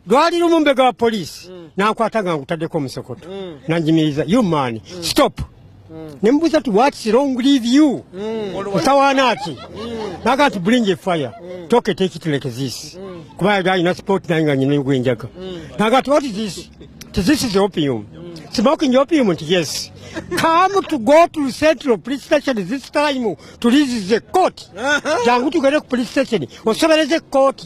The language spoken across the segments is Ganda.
Dwali Lumumbe wa police na akwatanga ngutaddeko musokoto nanjimiriza you man stop nembuza tu what's wrong with you utawanati naga to bring a fire take it like this kuba guy na sport nanga nyine gwenjaga naga what is this is opium smoking opium yes come to go to Central Police Station this time to reach the court. Jangu to go to police station. Or somebody the court.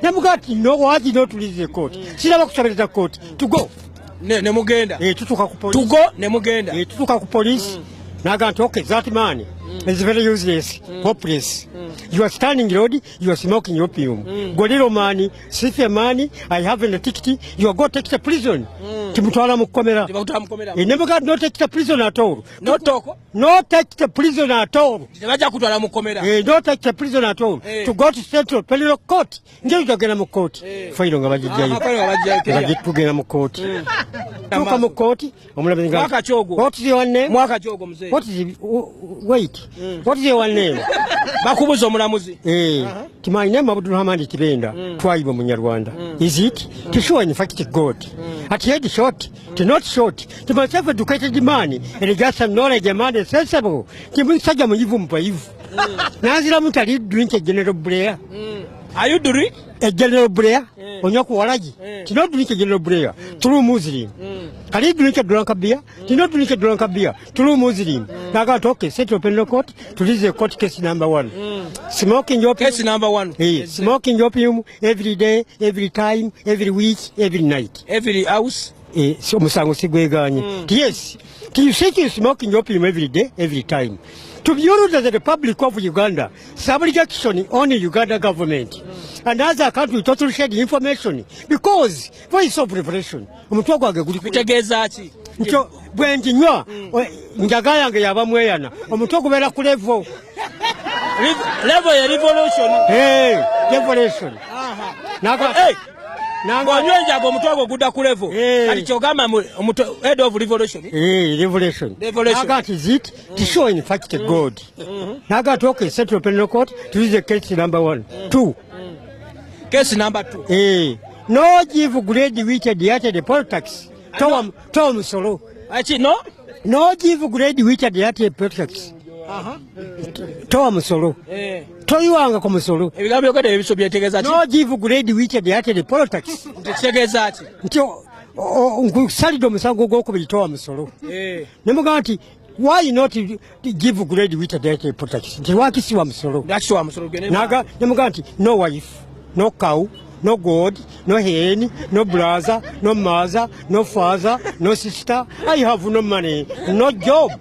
Nemugati no what not to reach the court. Sila the court to go. Nemugenda. To go nemugenda. To police. Naga okay that man is very useless, hopeless. You are standing road, you are smoking opium. Goliro money, Sifia money, I have a ticket, you are going to take the prison. Timutala Mukomera. You never got no take the prison at all. No talk. No take the prison at all. No take the prison at all. To go to Central Pello Court. You don't get a court. Final of a court. What is your name? What is it? Wait. What is your name? Bakubuzo mulamuzi. My name Abdul Hamad Kibenda, Tribe Munyarwanda. Is it? To show in fact God. At head short, to not short, to myself educated money, and he got some knowledge and money sensible. Kimun Sajam even brave. Nazira Mutari drink a general Blair. Are you doing a general Blair? On your Waraji. To not drink a general Blair. True Muslim. Can you drink a drunk beer? Do not drink a drunk beer. True Muslim. Naga talk, set up in the court to reach the court case number 1. Smoking your case number 1. Smoking opium every day, every time, every week, every night. Every house? So Musango Sigwegani. Yes. You say you smoking opium every day, every time. To be honest, as the Republic of Uganda, subjection on the Uganda government. And other countries totally share the information. Because voice of revelation. Mitegezachi. Bwenjinywa njagala yange yabamweyana omutoko bera ku level ya revolution. Revolution. Nanga nywenja go mutoko gudda ku level. Kali kyogamba head of revolution. Revolution. Naga is it to show in fact God. Naga talk Central Penal Court to reach the case number 1. 2. Case number 2. No give grade which the politics. Tom solo. No? No give grade which the politics. Tom solo. Toyuanga ko musolo. Ebigambo byokade ebiso byetegeza ati. No give grade which the politics. Ntetegeza ati. Ntyo salido musango gwo kubitoa musolo. Nemuganti why not give grade which the politics? Nti wakisiwa musolo. Ndakisiwa musolo gene. Naga nemuganti no wife, no cow, no God, no hen, no brother, no mother, no father, no sister. I have no money, no job.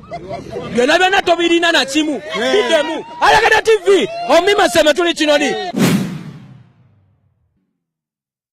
Byonna byonna tobirina na kimu. Bidemu. Ayagala TV. Omima sema tuli kinoni.